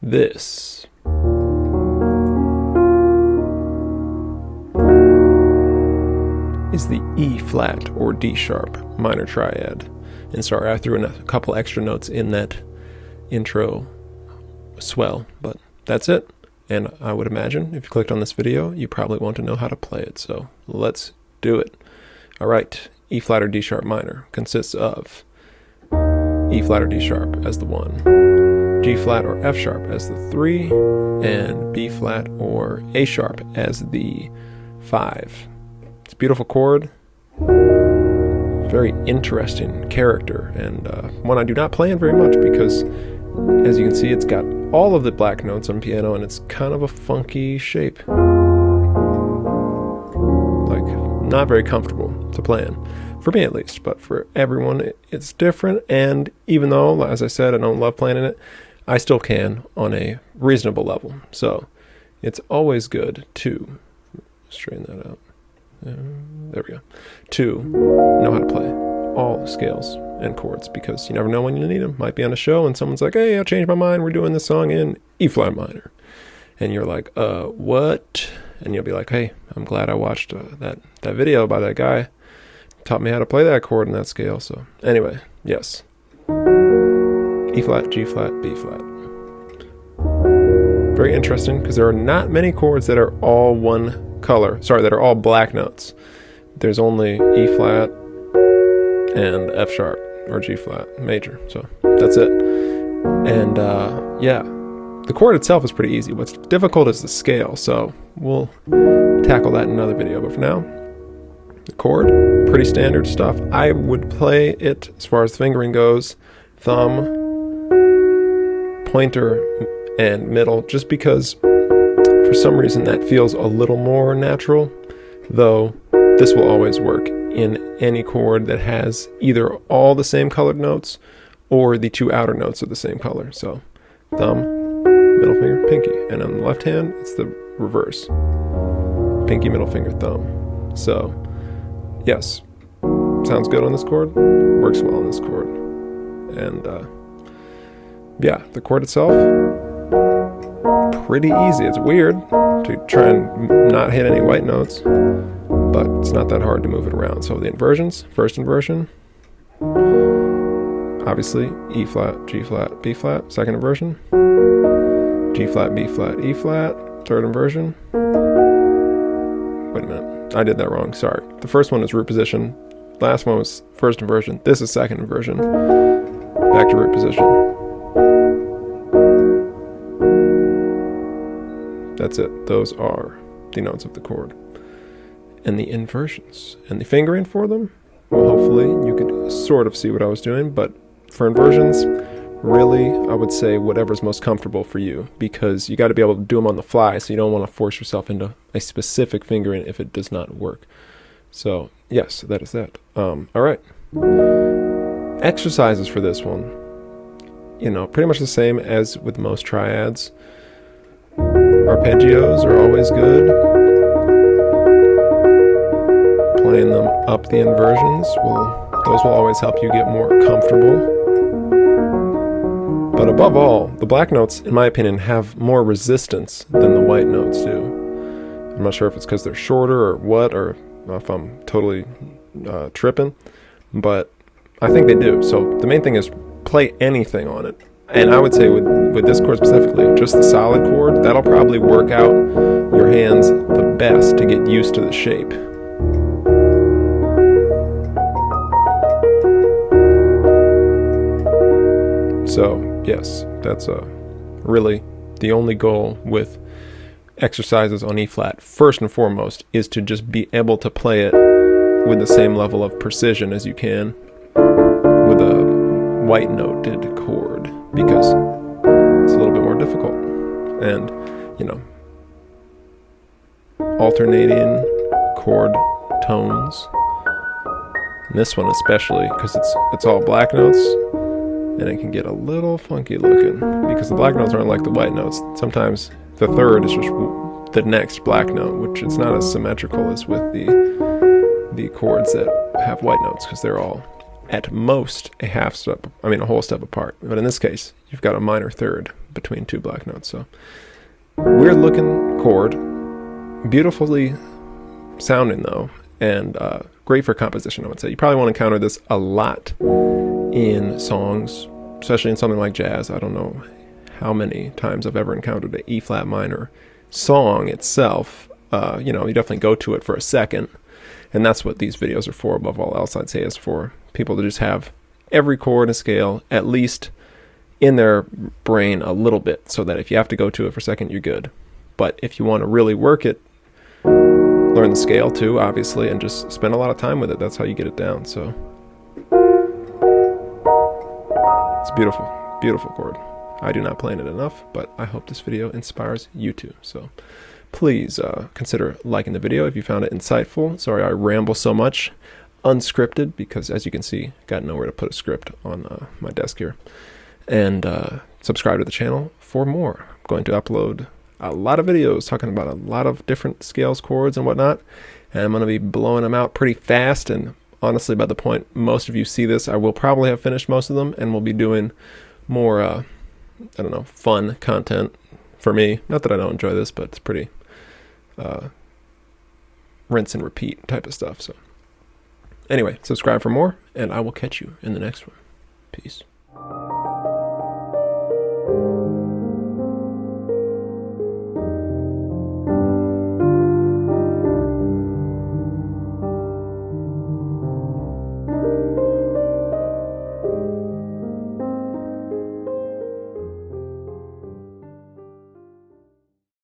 This is the E flat or D sharp minor triad. And sorry, I threw in a couple extra notes in that intro swell, but that's it. And I would imagine if you clicked on this video, you probably want to know how to play it. So let's do it. All right, E flat or D sharp minor consists of E flat or D sharp as the 1, G flat or F sharp as the 3, and B flat or A sharp as the 5. It's a beautiful chord, very interesting character, and one I do not play in very much because, as you can see, it's got all of the black notes on piano and it's kind of a funky shape. Like, not very comfortable to play in. For me at least, but for everyone it's different, and even though, as I said, I don't love playing in it, I still can on a reasonable level. So it's always good to straighten that out. There we go. To know how to play all the scales and chords, because you never know when you need them. Might be on a show and someone's like, hey, I'll change my mind, we're doing this song in E flat minor, and you're like, what? And you'll be like, hey, I'm glad I watched that video by that guy. Taught me how to play that chord in that scale. So anyway, yes. E flat, G flat, B flat. Very interesting because there are not many chords that are all one color. Sorry, that are all black notes. There's only E flat and F sharp or G flat major. So that's it. And yeah, the chord itself is pretty easy. What's difficult is the scale. So we'll tackle that in another video. But for now, the chord, pretty standard stuff. I would play it, as far as fingering goes, thumb, pointer, and middle, just because for some reason that feels a little more natural, though this will always work in any chord that has either all the same colored notes or the two outer notes are the same color. So thumb, middle finger, pinky, and on the left hand it's the reverse, pinky, middle finger, thumb. So yes, sounds good on this chord, works well on this chord. And yeah, the chord itself, pretty easy. It's weird to try and not hit any white notes, but it's not that hard to move it around. So the inversions, first inversion, obviously E flat, G flat, B flat. Second inversion, G flat, B flat, E flat. Third inversion, wait a minute, I did that wrong, sorry. The first one is root position, last one was first inversion, this is second inversion, back to root position. That's it, those are the notes of the chord. And the inversions, and the fingering for them, well, hopefully you could sort of see what I was doing, but for inversions, really, I would say whatever's most comfortable for you, because you got to be able to do them on the fly, so you don't want to force yourself into a specific fingering if it does not work. So yes, that is that. All right, exercises for this one, you know, pretty much the same as with most triads. Arpeggios are always good. Playing them up the inversions those will always help you get more comfortable. But above all, the black notes, in my opinion, have more resistance than the white notes do. I'm not sure if it's because they're shorter or what, or if I'm totally tripping, but I think they do. So the main thing is play anything on it. And I would say with this chord specifically, just the solid chord, that'll probably work out your hands the best to get used to the shape. So yes, that's really the only goal with exercises on E flat, first and foremost, is to just be able to play it with the same level of precision as you can with a white noted chord, because it's a little bit more difficult. And, you know, alternating chord tones, and this one especially, because it's all black notes, and it can get a little funky looking because the black notes aren't like the white notes. Sometimes the third is just the next black note, which it's not as symmetrical as with the chords that have white notes, because they're all at most a whole step apart. But in this case, you've got a minor third between two black notes. So weird looking chord, beautifully sounding though, and great for composition, I would say. You probably won't encounter this a lot in songs, especially in something like jazz. I don't know how many times I've ever encountered an E flat minor song itself. You definitely go to it for a second, and that's what these videos are for. Above all else, I'd say, is for people to just have every chord and scale at least in their brain a little bit, so that if you have to go to it for a second, you're good. But if you want to really work it, learn the scale too, obviously, and just spend a lot of time with it. That's how you get it down. So it's beautiful, beautiful chord. I do not play it enough, but I hope this video inspires you to. So please consider liking the video if you found it insightful. Sorry I ramble so much, unscripted, because as you can see, got nowhere to put a script on my desk here. And subscribe to the channel for more. I'm going to upload a lot of videos talking about a lot of different scales, chords, and whatnot, and I'm going to be blowing them out pretty fast. And honestly, by the point most of you see this, I will probably have finished most of them, and we'll be doing more I don't know, fun content for me. Not that I don't enjoy this, but it's pretty rinse and repeat type of stuff. So anyway, subscribe for more, and I will catch you in the next one. Peace.